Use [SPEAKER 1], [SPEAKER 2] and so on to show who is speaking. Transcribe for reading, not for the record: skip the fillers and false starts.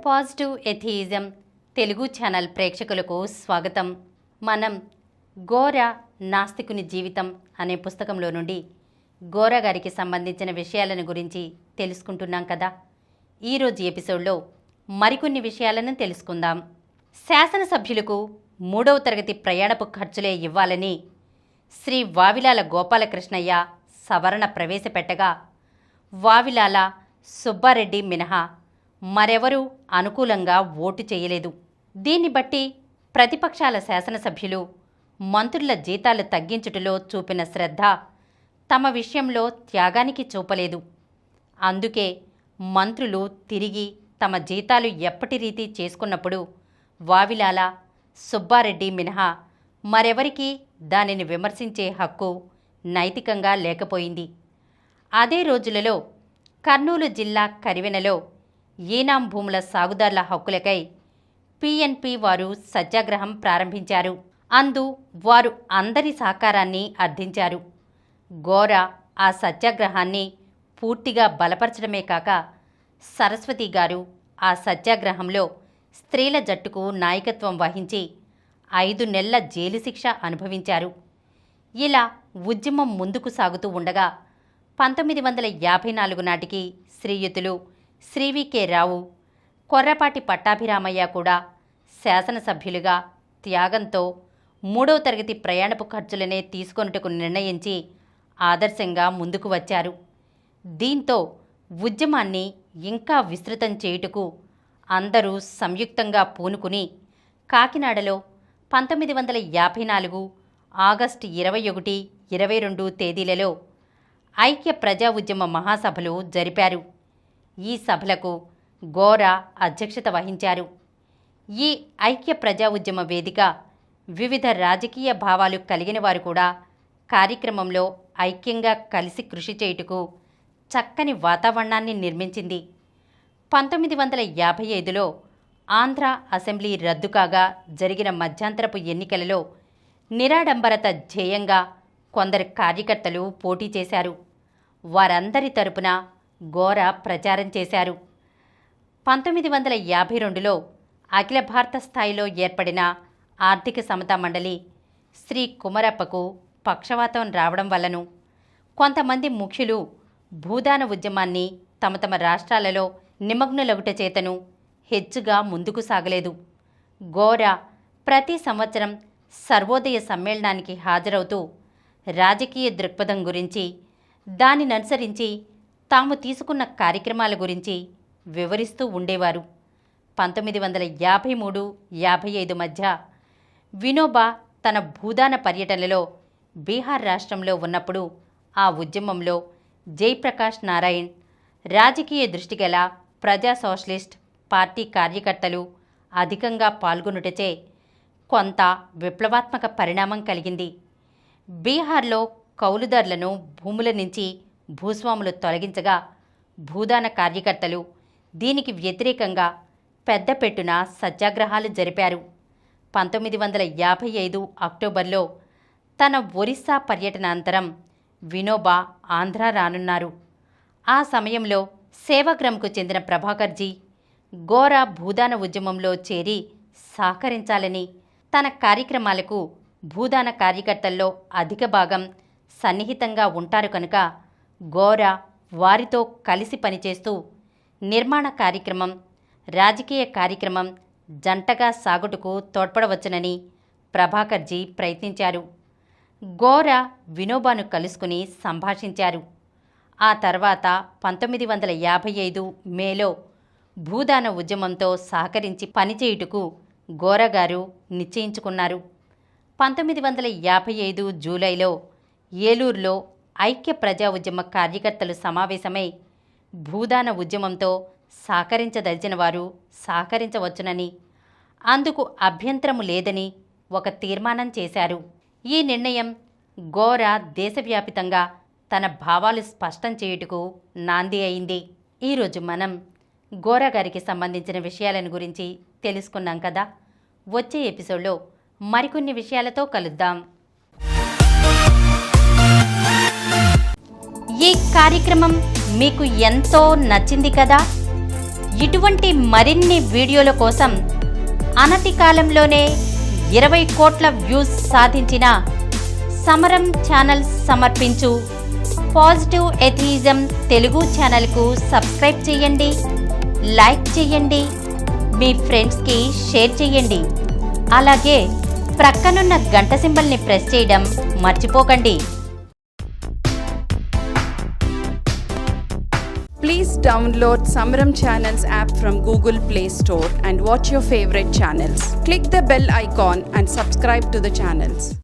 [SPEAKER 1] Positive atheism Telugu channel ప్రేక్షకులకు స్వాగతం. మనం గోరా నాస్తికుని జీవితం అనే పుస్తకంలో నుండి గోరా గారికి సంబంధించిన విషయాలను గురించి తెలుసుకుంటున్నాం కదా. ఈరోజు ఎపిసోడ్లో మరికొన్ని విషయాలను తెలుసుకుందాం. శాసనసభ్యులకు 3వ తరగతి ప్రయాణపు ఖర్చులే ఇవ్వాలని శ్రీ వావిలాల గోపాలకృష్ణయ్య సవరణ ప్రవేశపెట్టగా వావిలాల సుబ్బారెడ్డి మినహా మరెవరూ అనుకూలంగా ఓటు చేయలేదు. దీన్ని బట్టి ప్రతిపక్షాల శాసనసభ్యులు మంత్రుల జీతాలు తగ్గించుటలో చూపిన శ్రద్ధ తమ విషయంలో త్యాగానికి చూపలేదు. అందుకే మంత్రులు తిరిగి తమ జీతాలు ఎప్పటి రీతి చేసుకున్నప్పుడు వావిలాల సుబ్బారెడ్డి మినహా మరెవరికీ దానిని విమర్శించే హక్కు నైతికంగా లేకపోయింది. అదే రోజులలో కర్నూలు జిల్లా కరివెనలో ఈనాం భూముల సాగుదారుల హక్కులకై పిఎన్పి వారు సత్యాగ్రహం ప్రారంభించారు. అందు వారు అందరి సహకారాన్ని అర్థించారు. గోరా ఆ సత్యాగ్రహాన్ని పూర్తిగా బలపరచడమే కాక సరస్వతి గారు ఆ సత్యాగ్రహంలో స్త్రీల జట్టుకు నాయకత్వం వహించి 5 నెలల జైలు శిక్ష అనుభవించారు. ఇలా ఉద్యమం ముందుకు సాగుతూ ఉండగా 1954 నాటికి శ్రీయుతులు శ్రీవికే రావు, కొర్రపాటి పట్టాభిరామయ్య కూడా శాసనసభ్యులుగా త్యాగంతో 3వ తరగతి ప్రయాణపు ఖర్చులనే తీసుకొనుటకు నిర్ణయించి ఆదర్శంగా ముందుకు వచ్చారు. దీంతో ఉద్యమాన్ని ఇంకా విస్తృతం చేయుటకు అందరూ సంయుక్తంగా పూనుకుని కాకినాడలో 1954 ఆగస్టు 21, 22 తేదీలలో ఐక్య ప్రజా ఉద్యమ మహాసభలు జరిపారు. ఈ సభలకు గోరా అధ్యక్షత వహించారు. ఈ ఐక్య ప్రజా ఉద్యమ వేదిక వివిధ రాజకీయ భావాలు కలిగిన వారు కూడా కార్యక్రమంలో ఐక్యంగా కలిసి కృషి చేయుటకు చక్కని వాతావరణాన్ని నిర్మించింది. 1955లో ఆంధ్ర అసెంబ్లీ రద్దు కాగా జరిగిన మధ్యంతరపు ఎన్నికలలో నిరాడంబరత ధ్యేయంగా కొందరు కార్యకర్తలు పోటీ చేశారు. వారందరి తరపున గోరా ప్రచారం చేశారు. 1952లో అఖిల భారత స్థాయిలో ఏర్పడిన ఆర్థిక సమతా మండలి శ్రీ కుమరప్పకు పక్షవాతం రావడం వల్లను కొంతమంది ముఖ్యులు భూదాన ఉద్యమాన్ని తమ తమ రాష్ట్రాలలో నిమగ్నులగుట చేతను హెచ్చుగా ముందుకు సాగలేదు. గోరా ప్రతి సంవత్సరం సర్వోదయ సమ్మేళనానికి హాజరవుతూ రాజకీయ దృక్పథం గురించి, దానిననుసరించి తాము తీసుకున్న కార్యక్రమాల గురించి వివరిస్తూ ఉండేవారు. 1953-55 మధ్య వినోబా తన భూదాన పర్యటనలో బీహార్ రాష్ట్రంలో ఉన్నప్పుడు ఆ ఉద్యమంలో జయప్రకాష్ నారాయణ్, రాజకీయ దృష్టిగల ప్రజా సోషలిస్ట్ పార్టీ కార్యకర్తలు అధికంగా పాల్గొనుటచే కొంత విప్లవాత్మక పరిణామం కలిగింది. బీహార్లో కౌలుదారులను భూముల నుంచి భూస్వాములు తొలగించగా భూదాన కార్యకర్తలు దీనికి వ్యతిరేకంగా పెద్దపెట్టున సత్యాగ్రహాలు జరిపారు. 1955 అక్టోబర్లో తన ఒరిస్సా పర్యటనాంతరం వినోబా ఆంధ్ర రానున్నారు. ఆ సమయంలో సేవాగ్రామ్కు చెందిన ప్రభాకర్జీ గోరా భూదాన ఉద్యమంలో చేరి సహకరించాలని, తన కార్యక్రమాలకు భూదాన కార్యకర్తల్లో అధిక భాగం సన్నిహితంగా ఉంటారు కనుక గోరా వారితో కలిసి పనిచేస్తూ నిర్మాణ కార్యక్రమం, రాజకీయ కార్యక్రమం జంటగా సాగుటకు తోడ్పడవచ్చునని ప్రభాకర్జీ ప్రయత్నించారు. గోరా వినోబాను కలుసుకుని సంభాషించారు. ఆ తర్వాత 1955 మేలో భూదాన ఉద్యమంతో సహకరించి పనిచేయుటకు గోరా గారు నిశ్చయించుకున్నారు. 1955 జూలైలో ఏలూరులో ఐక్య ప్రజా ఉద్యమ కార్యకర్తలు సమావేశమై భూదాన ఉద్యమంతో సహకరించదలిచిన వారు సహకరించవచ్చునని, అందుకు అభ్యంతరము లేదని ఒక తీర్మానం చేశారు. ఈ నిర్ణయం గోరా దేశవ్యాపితంగా తన భావాలు స్పష్టం చేయుటకు నాంది అయింది. ఈరోజు మనం గోరా గారికి సంబంధించిన విషయాలను గురించి తెలుసుకున్నాం కదా. వచ్చే ఎపిసోడ్లో మరికొన్ని విషయాలతో కలుద్దాం. ఈ కార్యక్రమం మీకు ఎంతో నచ్చింది కదా. ఇటువంటి మరిన్ని వీడియోల కోసం అనతి కాలంలోనే 20 కోట్ల వ్యూస్ సాధించిన సమరం ఛానల్ సమర్పించు పాజిటివ్ ఎథియిజం తెలుగు ఛానల్కు సబ్స్క్రైబ్ చేయండి, లైక్ చేయండి, మీ ఫ్రెండ్స్కి షేర్ చేయండి. అలాగే ప్రక్కనున్న గంట సింబల్ని ప్రెస్ చేయడం మర్చిపోకండి.
[SPEAKER 2] Please download Samaram Channels app from Google Play Store and watch your favorite channels. Click the bell icon and subscribe to the channels.